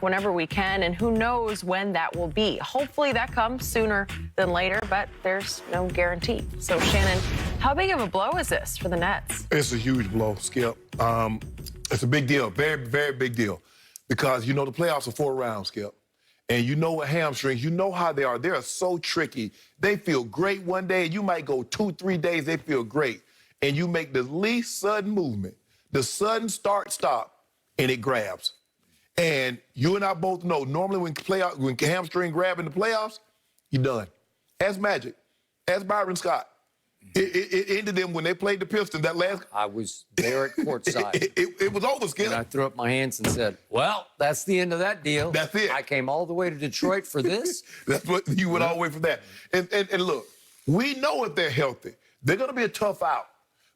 whenever we can, and who knows when that will be. Hopefully that comes sooner than later, but there's no guarantee. So, Shannon, how big of a blow is this for the Nets? It's a huge blow, Skip. It's a big deal, very, very big deal, because, you know, the playoffs are 4 rounds, Skip. And you know what hamstrings, you know how they are. They are so tricky. They feel great one day, and you might go 2-3 days, they feel great. And you make the least sudden movement, the sudden start-stop, and it grabs. And you and I both know, normally when hamstring grab in the playoffs, you're done. Ask Magic. Ask Byron Scott. It ended them when they played the Pistons that last... I was there at courtside. It was over, Skip. And I threw up my hands and said, well, that's the end of that deal. That's it. I came all the way to Detroit for this. That's what you went all the way for that. And look, we know if they're healthy, they're going to be a tough out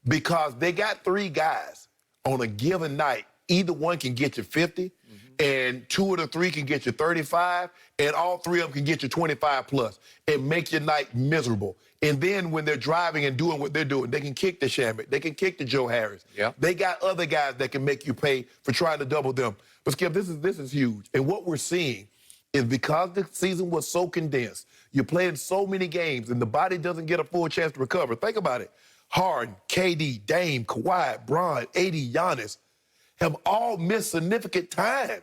because they got 3 guys on a given night. Either one can get you 50, and 2 of the 3 can get you 35, and all 3 of them can get you 25 plus and make your night miserable. And then when they're driving and doing what they're doing, they can kick the Shamet, they can kick the Joe Harris. Yep. They got other guys that can make you pay for trying to double them. But Skip, this is huge. And what we're seeing is because the season was so condensed, you're playing so many games, and the body doesn't get a full chance to recover. Think about it. Harden, KD, Dame, Kawhi, Bron, AD, Giannis have all missed significant time.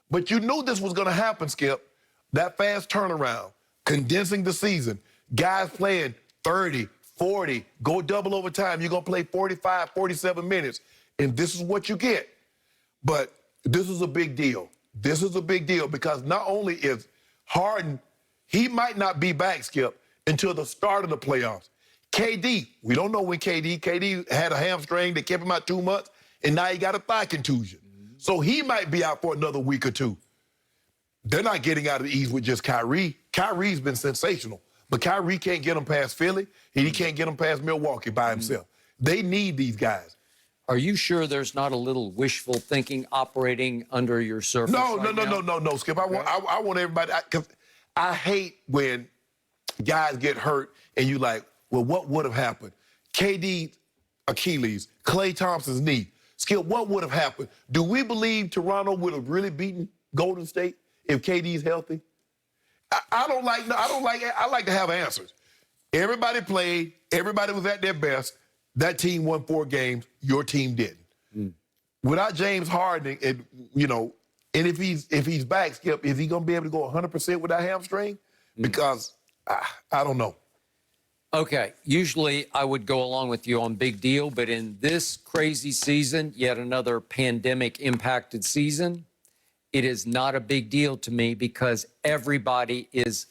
But you knew this was going to happen, Skip. That fast turnaround, condensing the season, guys playing 30, 40, go double overtime. You're going to play 45, 47 minutes, and this is what you get. But this is a big deal. This is a big deal because not only is Harden, he might not be back, Skip, until the start of the playoffs. KD, we don't know when KD had a hamstring that kept him out 2 months, and now he got a thigh contusion. So he might be out for another week or 2. They're not getting out of the East with just Kyrie. Kyrie's been sensational, but Kyrie can't get them past Philly, and he can't get them past Milwaukee by himself. They need these guys. Are you sure there's not a little wishful thinking operating under your surface? No, Skip. I want everybody, because I hate when guys get hurt and you like, well, what would have happened? KD, Achilles, Klay Thompson's knee. Skip, what would have happened? Do we believe Toronto would have really beaten Golden State if KD's healthy? I like to have answers. Everybody played. Everybody was at their best. That team won 4 games. Your team didn't. Without James Harden, and if he's back, Skip, is he going to be able to go 100% with that hamstring? Because I don't know. Okay, usually I would go along with you on big deal, but in this crazy season, yet another pandemic-impacted season, it is not a big deal to me because everybody is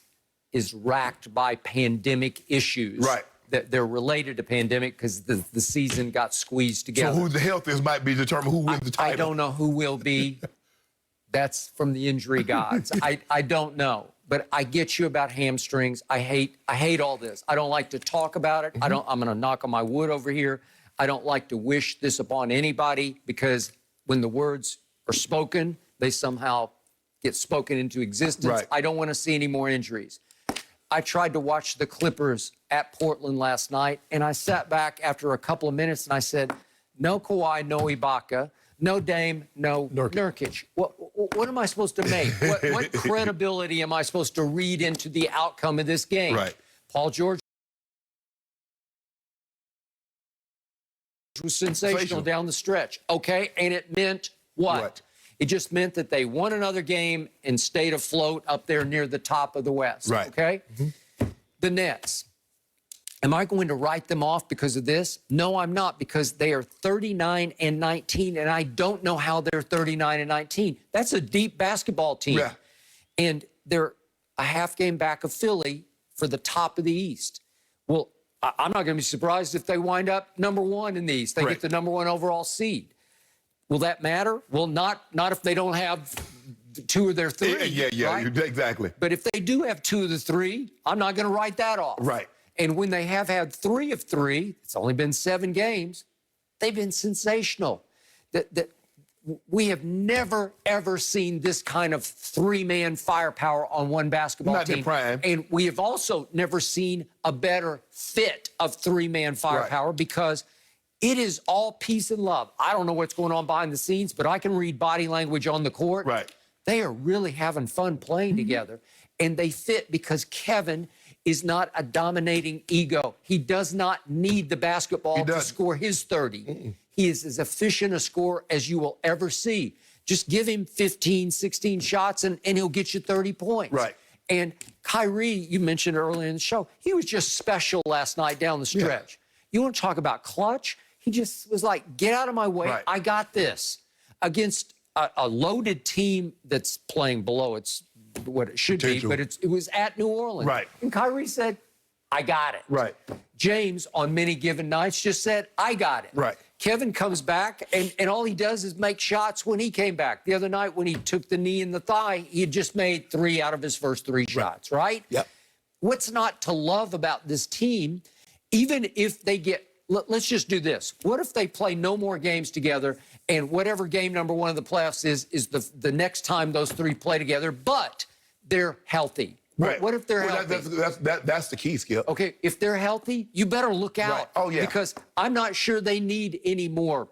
racked by pandemic issues. Right. That they're related to pandemic because the season got squeezed together. So who the healthiest might be determined who wins the title. I don't know who will be. That's from the injury gods. I don't know. But I get you about hamstrings. I hate all this. I don't like to talk about it. I'm going to knock on my wood over here. I don't like to wish this upon anybody because when the words are spoken, they somehow get spoken into existence. Right. I don't want to see any more injuries. I tried to watch the Clippers at Portland last night, and I sat back after a couple of minutes and I said, no Kawhi, no Ibaka, no Dame, no Nurkic. What am I supposed to make? What credibility am I supposed to read into the outcome of this game? Right. Paul George was sensational down the stretch. Okay, and it meant what? It just meant that they won another game and stayed afloat up there near the top of the West. Right. Okay? The Nets. Am I going to write them off because of this? No, I'm not, because they are 39-19, and I don't know how they're 39-19. That's a deep basketball team. Yeah. And they're a half game back of Philly for the top of the East. Well, I'm not going to be surprised if they wind up #1 in the East. They get the #1 overall seed. Will that matter? Well, not if they don't have 2 of their 3. Yeah, right? Exactly. But if they do have 2 of the 3, I'm not going to write that off. Right. And when they have had 3 of 3, it's only been 7 games, they've been sensational. We have never, ever seen this kind of 3-man firepower on one basketball Not team. their prime. And we have also never seen a better fit of 3-man firepower because it is all peace and love. I don't know what's going on behind the scenes, but I can read body language on the court. Right. They are really having fun playing together. And they fit because Kevin is not a dominating ego. He does not need the basketball to score his 30. He is as efficient a scorer as you will ever see. Just give him 15, 16 shots, and he'll get you 30 points. Right. And Kyrie, you mentioned earlier in the show, he was just special last night down the stretch. You want to talk about clutch? He just was like, get out of my way. Right. I got this. Against a loaded team that's playing below its what it should be, but it was at New Orleans. Right. And Kyrie said, I got it. Right. James, on many given nights, just said, I got it. Right. Kevin comes back, and all he does is make shots when he came back. The other night when he took the knee in the thigh, he had just made 3 out of his first 3 shots, right? Yep. What's not to love about this team, even if they get, let's just do this. What if they play no more games together, and whatever game number 1 of the playoffs is the next time those 3 play together, but they're healthy? Right. What if they're healthy? That's the key, Skip. Okay, if they're healthy, you better look out. Right. Oh, yeah. Because I'm not sure they need any more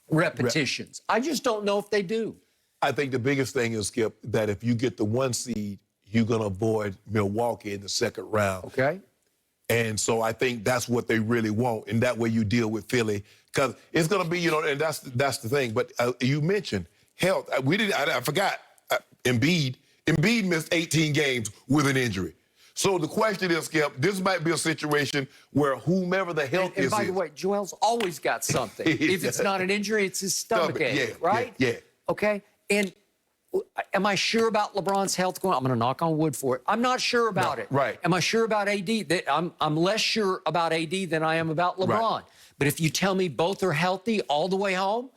repetitions. I just don't know if they do. I think the biggest thing is, Skip, that if you get the 1 seed, you're going to avoid Milwaukee in the second round. Okay. And so I think that's what they really want. And that way you deal with Philly. Because it's going to be, and that's the thing. But you mentioned health. I forgot. Embiid missed 18 games with an injury. So the question is, Skip, this might be a situation where whomever the health is. And by the way, Joel's always got something. If it's not an injury, it's his stomach ache, right? Yeah. Okay. And am I sure about LeBron's health going? I'm going to knock on wood for it. I'm not sure about it. Right. Am I sure about AD? I'm less sure about AD than I am about LeBron. Right. But if you tell me both are healthy all the way home,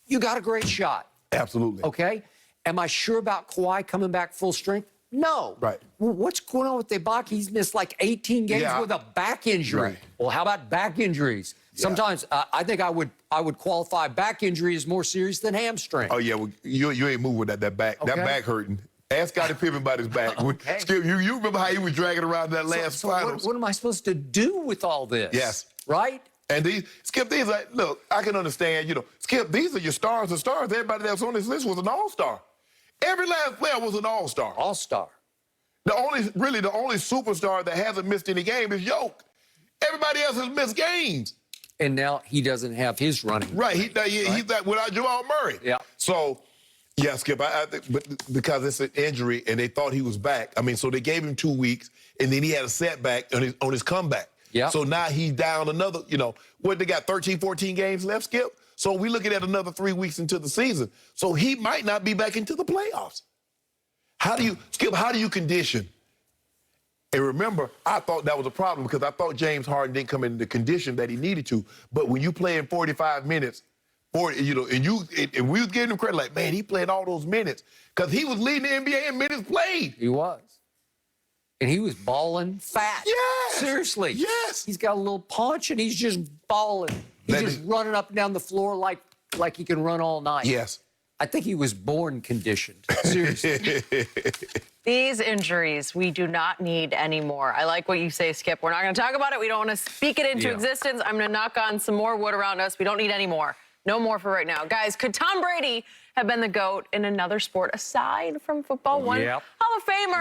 you got a great shot. Absolutely. Okay. Am I sure about Kawhi coming back full strength? No. Right. Well, what's going on with Ibaka? He's missed like 18 games with a back injury. Right. Well, how about back injuries? Yeah. Sometimes I think I would qualify back injury as more serious than hamstring. Oh yeah, well, you ain't moving that back. Okay. That back hurting. Ask Scottie Pippen about his back. Okay. Skip, you remember how he was dragging around that last finals? What am I supposed to do with all this? Yes. Right? And Skip, these are, look, I can understand, Skip, these are your stars and stars. Everybody that's on this list was an all-star. Every last player was an all-star. All-star. The only superstar that hasn't missed any game is Yoke. Everybody else has missed games. And now he doesn't have his running. Right. He's like without Jamal Murray. Yeah. So, yeah, Skip, I think, but because it's an injury and they thought he was back. I mean, so they gave him 2 weeks, and then he had a setback on his comeback. Yeah. So now he's down another, what, they got 13, 14 games left, Skip? So we're looking at another 3 weeks into the season. So he might not be back into the playoffs. Skip, how do you condition? And remember, I thought that was a problem because I thought James Harden didn't come in the condition that he needed to. But when you play in 45 minutes, and we was giving him credit, like, man, he played all those minutes because he was leading the NBA in minutes played. He was. And he was balling fat. Yes. Seriously. Yes. He's got a little punch, and he's just balling. He's just running up and down the floor like he can run all night. Yes. I think he was born conditioned. Seriously. These injuries, we do not need anymore. I like what you say, Skip. We're not going to talk about it. We don't want to speak it into existence. I'm going to knock on some more wood around us. We don't need any more. No more for right now. Guys, could Tom Brady have been the GOAT in another sport aside from football? One Hall of Famer.